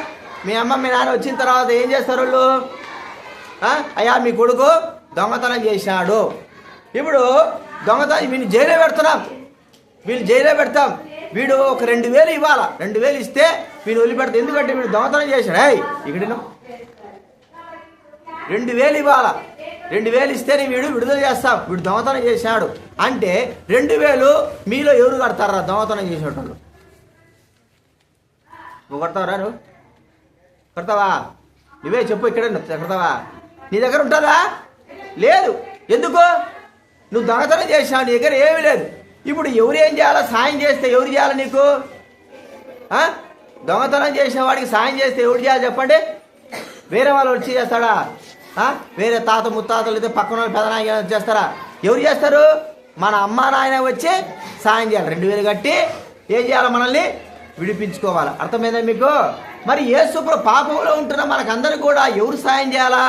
మీ అమ్మ మీ నాన్న వచ్చిన తర్వాత ఏం చేస్తారు వాళ్ళు? అయ్యా మీ కొడుకు దొంగతనం చేశాడు. ఇప్పుడు దొంగతనం వీళ్ళు జైల్లో పెడతాం. వీడు ఒక 2000 ఇవ్వాలా, 2000 ఇస్తే వీడు వదిలిపెడతాం. ఎందుకంటే వీడు దొంగతనం చేశాడు. ఇక్కడ 2000 ఇవ్వాలా, 2000 ఇస్తేనే వీడు విడుదల చేస్తాం. వీడు దొంగతనం చేశాడు అంటే 2000 మీలో ఎవరు కడతారా? దొంగతనం చేసేటోళ్ళు. నువ్వు కడతావరా? నువ్వు కడతావా? నువ్వే చెప్పు, ఇక్కడ కడతావా? నీ దగ్గర ఉంటుందా? లేదు. ఎందుకు? నువ్వు దొంగతనం చేశావు, నీ దగ్గర ఏమీ లేదు. ఇప్పుడు ఎవరు ఏం చేయాలా? సాయం చేస్తే ఎవరు చేయాలి నీకు? దొంగతనం చేసేవాడికి సాయం చేస్తే ఎవరు చేయాలి చెప్పండి? వేరే వాళ్ళు వచ్చి చేస్తాడా? వేరే తాత ముత్తాతలు అయితే పక్కన వాళ్ళు పెదనాయన చేస్తారా? ఎవరు చేస్తారు? మన అమ్మ నాయన వచ్చి సాయం చేయాలి. 2000 కట్టి ఏం చేయాలి? మనల్ని విడిపించుకోవాలి. అర్థమైందా మీకు? మరి యేసు పాపంలో ఉంటున్న మనకందరూ కూడా ఎవరు సాయం చేయాలా?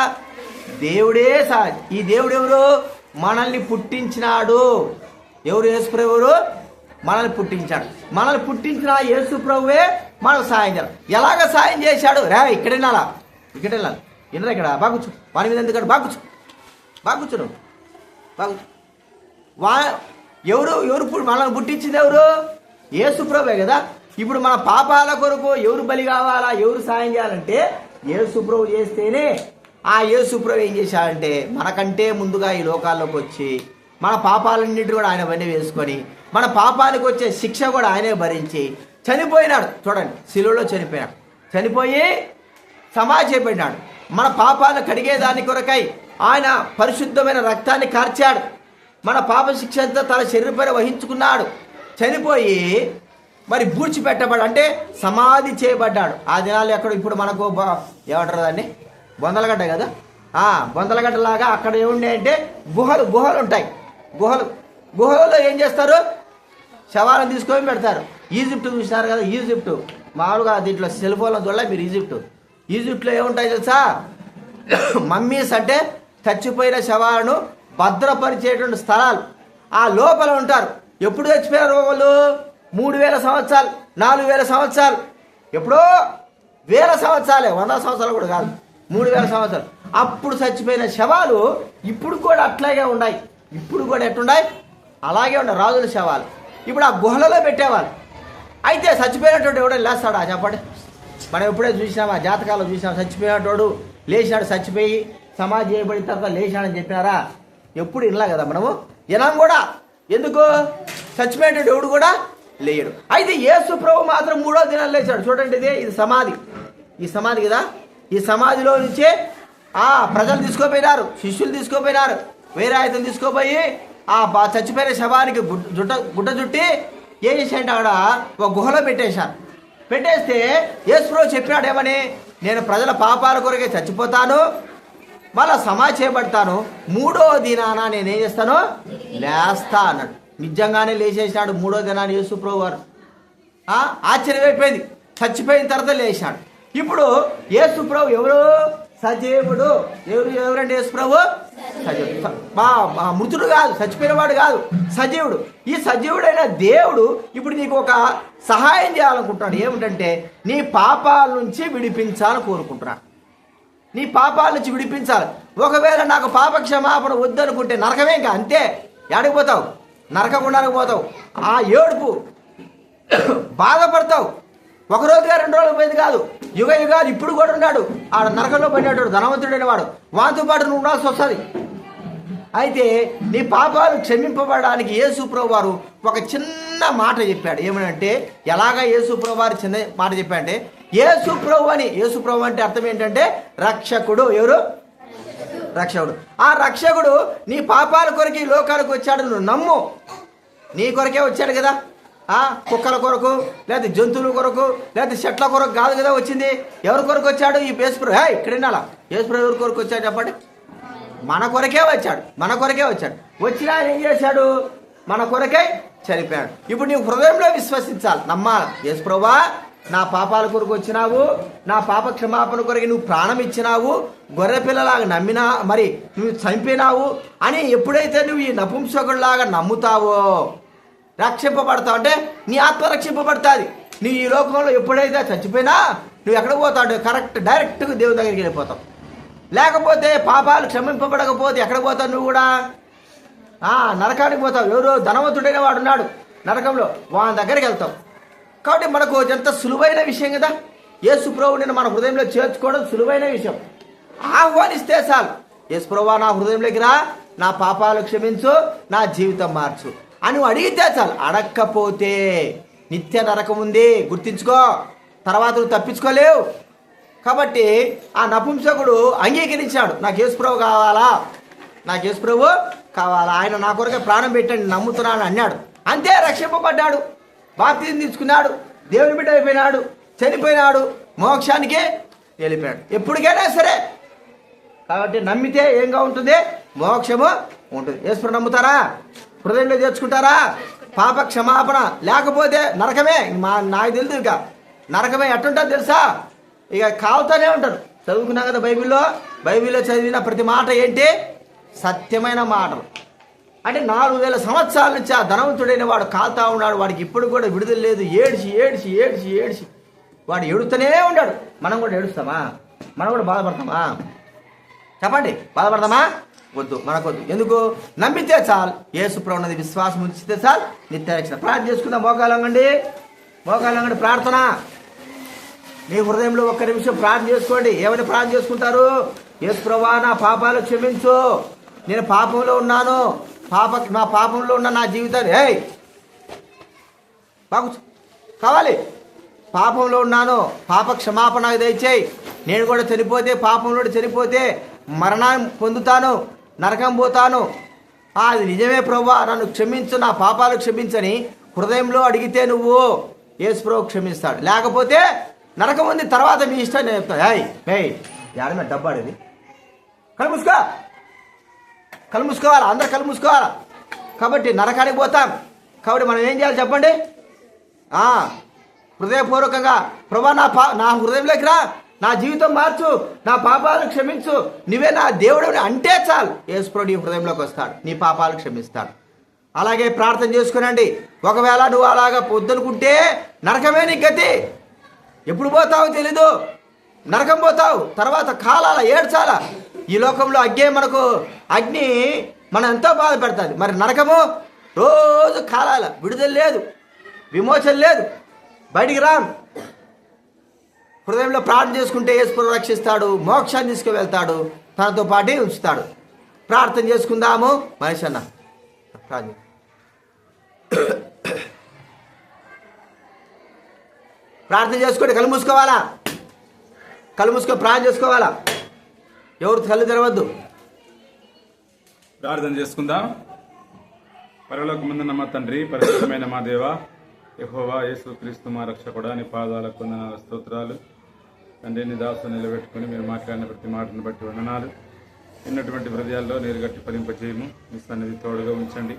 దేవుడే సాయం. ఈ దేవుడు ఎవరు? మనల్ని పుట్టించినాడు. ఎవరు? యేసు ప్రభువు మనల్ని పుట్టించాడు. మనల్ని పుట్టించిన యేసు ప్రభువే మనకు సాయం చేయాలి. ఎలాగ సాయం చేశాడు? ఇక్కడ వినాలా? వినరా? ఇక్కడ బాగుచ్చు, వాని మీద ఎందుకంటే బాగుచ్చు నువ్వు ఎవరు మనల్ని పుట్టించింది? ఎవరు? యేసు ప్రభువే కదా. ఇప్పుడు మన పాపాల కొరకు ఎవరు బలి కావాలా, ఎవరు సాయం చేయాలంటే యేసు ప్రభు చేస్తేనే. ఆ యేసు ప్రభు ఏం చేశాడంటే మనకంటే ముందుగా ఈ లోకాల్లోకి వచ్చి మన పాపాలన్నింటి కూడా ఆయన వెన్న వేసుకొని మన పాపానికి వచ్చే శిక్ష కూడా ఆయనే భరించి చనిపోయినాడు. చూడండి, శిలువలో చనిపోయి సమాధి చేయబడినాడు. మన పాపాలను కడిగేదాని కొరకై ఆయన పరిశుద్ధమైన రక్తాన్ని కార్చాడు. మన పాప శిక్ష అంతా తన శరీరంపైన వహించుకున్నాడు. చనిపోయి మరి పూడ్చిపెట్టబడి అంటే సమాధి చేయబడ్డాడు. ఆ దినాలు ఎక్కడ ఇప్పుడు మనకు ఏమంటారు దాన్ని? బొందలగడ్డ కదా. బొందలగడ్డలాగా అక్కడ ఏముండే అంటే గుహలు ఉంటాయి. గుహలలో ఏం చేస్తారు? శవాలను తీసుకొని పెడతారు. ఈజిప్ట్ చూసినారు కదా? ఈజిప్ట్ మామూలుగా దీంట్లో సెల్ ఫోన్లో చూడాలి మీరు. ఈజిప్ట్లో ఏముంటాయి తెలుసా? మమ్మీస్ అంటే చచ్చిపోయిన శవాలను భద్రపరిచేటువంటి స్థలాలు. ఆ లోపల ఉంటారు. ఎప్పుడు చచ్చిపోయారు వాళ్ళు? 3000 సంవత్సరాలు, 4000 సంవత్సరాలు, ఎప్పుడో 1000 సంవత్సరాలే, 100 సంవత్సరాలు కూడా కాదు, 3000 సంవత్సరాలు. అప్పుడు చచ్చిపోయిన శవాలు ఇప్పుడు కూడా అట్లాగే ఉన్నాయి. ఇప్పుడు కూడా ఎట్టున్నాయి? అలాగే ఉన్నాయి రాజుల శవాలు. ఇప్పుడు ఆ గుహలలో పెట్టేవాళ్ళు. అయితే చచ్చిపోయినటువంటి ఎవడో లేస్తాడా చెప్పండి? మనం ఎప్పుడే చూసినామా? జాతకాల్లో చూసినామా? చచ్చిపోయినటువంటి లేచాడు, చచ్చిపోయి సమాధి చేయబడిన తర్వాత లేచాడని చెప్పినారా? ఎప్పుడు ఇలా కదా మనము వినాం కూడా. ఎందుకు? చచ్చిపోయినటువంటి ఎవడు కూడా లేడు. అయితే యేసు ప్రభు మాత్రం 3వ దినాలు లేచాడు. చూడండి, ఇది సమాధి. ఈ సమాధి కదా. ఈ సమాధిలో నుంచే ప్రజలు తీసుకోపోయినారు, శిష్యులు తీసుకోపోయినారు, వేరే ఆయతను తీసుకోపోయి చచ్చిపోయిన శవానికి గుడ్డ చుట్టి ఏం చేశాడంటే అక్కడ ఒక గుహలో పెట్టేశారు. పెట్టేస్తే యేసుప్రభు చెప్పినాడు ఏమని, నేను ప్రజల పాపాల కొరకే చచ్చిపోతాను, మళ్ళా సమాధి చేయబడతాను, 3వ దినాన నేనేం చేస్తాను, లేస్తా అన్నాడు. నిజంగానే లేచేసినాడు 3వ దినాన్ని యేసుప్రభు వారు. ఆశ్చర్యమైపోయింది. చచ్చిపోయిన తర్వాత లేచాడు. ఇప్పుడు యేసుప్రభు ఎవరు? సజీవుడు. ఎవరంటే యేసుప్రభు సజీవుడు. మృతుడు కాదు, చచ్చిపోయినవాడు కాదు, సజీవుడు. ఈ సజీవుడైన దేవుడు ఇప్పుడు నీకు ఒక సహాయం చేయాలనుకుంటున్నాడు. ఏమిటంటే నీ పాపాల నుంచి విడిపించాలని కోరుకుంటున్నాడు. నీ పాపాల నుంచి విడిపించాలి. ఒకవేళ నాకు పాప క్షమాపణ వద్దనుకుంటే నరకమే, ఇంకా అంతే. ఎక్కడికి పోతావు? నరకకుండానికి పోతావు. ఆ ఏడుపు, బాధపడతావు. ఒక రోజుగా 2 రోజులు పోయింది కాదు, యుగ యుగాలు ఇప్పుడు కూడా ఉన్నాడు. ఆ నరకంలో పడినవాడు ధనవంతుడైన వాడు, వాంతో పాటు నువ్వు ఉండాల్సి వస్తుంది. అయితే నీ పాపాలు క్షమింపబడడానికి యేసుప్రభు వారు ఒక చిన్న మాట చెప్పాడు. ఏమనంటే ఎలాగా యేసుప్రభు వారు చిన్న మాట చెప్పాడంటే, యేసుప్రభు అంటే అర్థం ఏంటంటే రక్షకుడు. ఎవరు? రక్షకుడు. ఆ రక్షకుడు నీ పాపాల కొరకు ఈ లోకానికి వచ్చాడు, నువ్వు నమ్ము. నీ కొరకే వచ్చాడు కదా. కుక్కల కొరకు, లేదా జంతువుల కొరకు, లేదా చెట్ల కొరకు కాదు కదా వచ్చింది. ఎవరి కొరకు వచ్చాడు? ఈ యేసుప్రభు. ఇక్కడ వినాలా? యేసుప్రభు ఎవరి కొరకు వచ్చాడు చెప్పండి? మన కొరకే వచ్చాడు. వచ్చిన ఆయన ఏం చేశాడు? మన కొరకే చనిపోయాడు. ఇప్పుడు నీవు హృదయంలో విశ్వసించాలి, నమ్మాలి. యేసుప్రభువా, నా పాపాల కొరకు వచ్చినావు, నా పాప క్షమాపణ కొరకు నువ్వు ప్రాణం ఇచ్చినావు, గొర్రెపిల్లలాగా నమ్మినా, మరి నువ్వు చంపినావు అని ఎప్పుడైతే నువ్వు ఈ నపుంసకుడిలాగా నమ్ముతావో రక్షింపబడతావు. అంటే నీ ఆత్మ రక్షింపబడుతుంది. నీ ఈ లోకంలో ఎప్పుడైతే చచ్చిపోయినా నువ్వు ఎక్కడికి పోతావు? కరెక్ట్ డైరెక్ట్గా దేవుని దగ్గరికి వెళ్ళిపోతావు. లేకపోతే పాపాలు క్షమింపబడకపోతే ఎక్కడికి పోతావు? నువ్వు కూడా నరకానికి పోతావు. ఎవరు? ధనవంతుడైన వాడు ఉన్నాడు నరకంలో, వాని దగ్గరికి వెళ్తావు. కాబట్టి మనకు ఎంత సులువైన విషయం కదా యేసుప్రభుని మన హృదయంలో చేర్చుకోవడం. సులువైన విషయం. ఆహ్వానిస్తే చాలు, యేసుప్రభువా నా హృదయంలోకి రా, నా పాపాలు క్షమించు, నా జీవితం మార్చు అని అడిగితే చాలు. అడగకపోతే నిత్య నరకం ఉంది, గుర్తించుకో. తర్వాత నువ్వు తప్పించుకోలేవు. కాబట్టి ఆ నపుంసకుడు అంగీకరించాడు, నాకు యేసుప్రభు కావాలా, ఆయన నా కొరకే ప్రాణం పెట్టండి, నమ్ముతున్నాను అన్నాడు. అంతే, రక్షింపబడ్డాడు, బాప్తిజం తీసుకున్నాడు, దేవుని బిడ్డ అయిపోయినాడు, చనిపోయినాడు, మోక్షానికే వెళ్ళిపోయాడు. ఎప్పటికైనా సరే. కాబట్టి నమ్మితే ఏంగా ఉంటుంది? మోక్షము ఉంటుంది. యేసుప్రభు నమ్ముతారా? హృదయంలో చేర్చుకుంటారా? పాప క్షమాపణ లేకపోతే నరకమే. నాకు తెలుసు ఇక నరకమే ఎట్టుంటుందో తెలుసా? ఇక కావుతానే ఉంటారు. చదువుకున్నాం కదా బైబిల్లో చదివిన ప్రతి మాట ఏంటి? సత్యమైన మాటలు. అంటే 4000 సంవత్సరాల నుంచి ఆ ధనవంతుడైన వాడు కాలుతా ఉన్నాడు. వాడికి ఇప్పుడు కూడా విడుదల లేదు. ఏడ్చి వాడు ఏడుతూనే ఉన్నాడు. మనం కూడా ఏడుస్తామా? మనం కూడా బాధపడతామా? చెప్పండి, బాధపడతామా? వద్దు, మనకొద్దు. ఎందుకు? నమ్మితే చాలు, యేసుప్రభు ఉన్నది విశ్వాసం ఉంచితే చాలు, నిత్య రక్షణ. ప్రార్థన చేసుకుందాం. మోకాలంగండి ప్రార్థన. మీ హృదయంలో ఒక్క నిమిషం ప్రార్థన చేసుకోండి. ఏమైనా ప్రార్థన చేసుకుంటారు? యేసుప్రభువా నా పాపాలు క్షమించు, నేను పాపంలో ఉన్నాను, నా పాపంలో ఉన్న నా జీవితాన్ని కావాలి, పాపంలో ఉన్నాను, పాప క్షమాపణ దయచేయి. నేను కూడా పాపంలో చనిపోతే మరణాన్ని పొందుతాను, నరకం పోతాను. అది నిజమే ప్రభువా, నన్ను క్షమించు, నా పాపాలు క్షమించని హృదయంలో అడిగితే నువ్వు యేసుప్రభు క్షమిస్తాడు. లేకపోతే నరకం ఉంది, తర్వాత మీ ఇష్టం నేను చెప్తాను. యాడమే డబ్బాడేది. కళ్ళు మూసుకోవాలా? అందరు కళ్ళు మూసుకోవాలా? కాబట్టి నరకానికి పోతాం. కాబట్టి మనం ఏం చేయాలి చెప్పండి? హృదయపూర్వకంగా ప్రభువా నా హృదయంలోకి రా, నా జీవితం మార్చు, నా పాపాలు క్షమించు, నువ్వే నా దేవుడు అంటే చాలు, యేసుప్రభు నీ హృదయంలోకి వస్తాడు, నీ పాపాలు క్షమిస్తాడు. అలాగే ప్రార్థన చేసుకునండి. ఒకవేళ నువ్వు అలాగా పొద్దునుకుంటే నరకమే నీ గతి. ఎప్పుడు పోతావో తెలీదు, నరకం పోతావు. తర్వాత కాలాల ఏడ్చాలా. ఈ లోకంలో అగ్ని మనం ఎంతో బాధ పెడుతుంది. మరి నరకము రోజు కాలాల, విడుదల లేదు, విమోచన లేదు, బయటికి రాను. హృదయంలో ప్రార్థన చేసుకుంటే యేసుప్రభు రక్షిస్తాడు, మోక్షాన్ని తీసుకువెళ్తాడు, తనతో పాటు ఉంచుతాడు. ప్రార్థన చేసుకుందాము. మనిషి అన్న ప్రార్థన చేసుకోండి. కళ్ళు మూసుకోవాలా? కళ్ళు మూసుకొని ప్రార్థన చేసుకోవాలా? ఎవరు కళ్ళు తెరవద్దు. ప్రార్థన చేసుకుందాం. పరలోకమందున్న మా తండ్రి, పరిశుద్ధమైన మా దేవ యెహోవా యేసుక్రీస్తు మా రక్షకుడా, నీ పాదాలకు వందనాలు, స్తోత్రాలు. తండ్రి, నీ దాసు నిలబెట్టుకుని మీరు మాట్లాడిన ప్రతి మాటను బట్టి వందనాలు. ఉన్నటువంటి హృదయాల్లో నీరు గట్టి ఫలింపజేయము. నీ సన్నిధి తోడుగా ఉంచండి.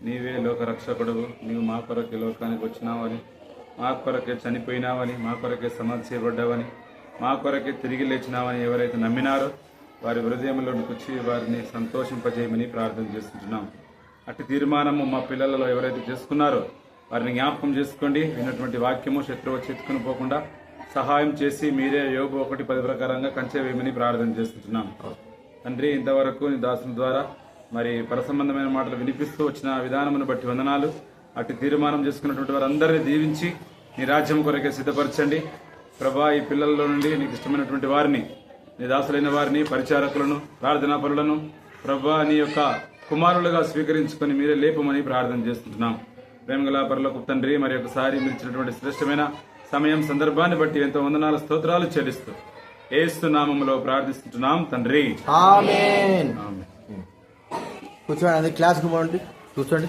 నీవే లోక రక్షకుడవు. నీవు మా కొరకే లోకానికి వచ్చినావని, మా కొరకే చనిపోయినావని, మా కొరకే సమాధి చేయబడ్డావని, మా కొరకే తిరిగి లేచినావని ఎవరైతే నమ్మినారో వారి హృదయంలోకి వచ్చి వారిని సంతోషింపజేయమని ప్రార్థన చేస్తుంటున్నాం. అట్టి తీర్మానము మా పిల్లలలో ఎవరైతే చేసుకున్నారో వారిని జ్ఞాపకం చేసుకోండి. విన్నటువంటి వాక్యము శత్రువు చెత్తుకుని పోకుండా సహాయం చేసి మీరే యోబు 1:10 ప్రకారంగా కంచె వేయమని ప్రార్థన చేస్తుంటున్నాం. తండ్రి, ఇంతవరకు నీ దాసుల ద్వారా మరి పరసంబంధమైన మాటలు వినిపిస్తూ వచ్చిన విధానమును బట్టి వందనాలు. అట్టి తీర్మానం చేసుకున్నటువంటి వారందరినీ దీవించి నీ రాజ్యం కొరకే సిద్ధపరచండి. ప్రభా, ఈ పిల్లల్లో నుండి నీకు ఇష్టమైనటువంటి వారిని, నీ దాసులైన వారిని, పరిచారకులను, ప్రార్థనా పరులను ప్రభా నీ యొక్క కుమారులుగా స్వీకరించుకొని మీరే లేపమని ప్రార్థన చేస్తుంటున్నాం. ప్రేమగల పరలోకపు తండ్రి, మరి ఒకసారి మీరు ఇచ్చినటువంటి శ్రేష్టమైన సమయం, సందర్భాన్ని బట్టి ఎంతో వందనాలు, స్తోత్రాలు చెల్లిస్తూ యేసు నామములో ప్రార్థిస్తున్నాం తండ్రి. ఆమేన్. కూర్చోండి, క్లాస్కి పోండి, కూర్చోండి.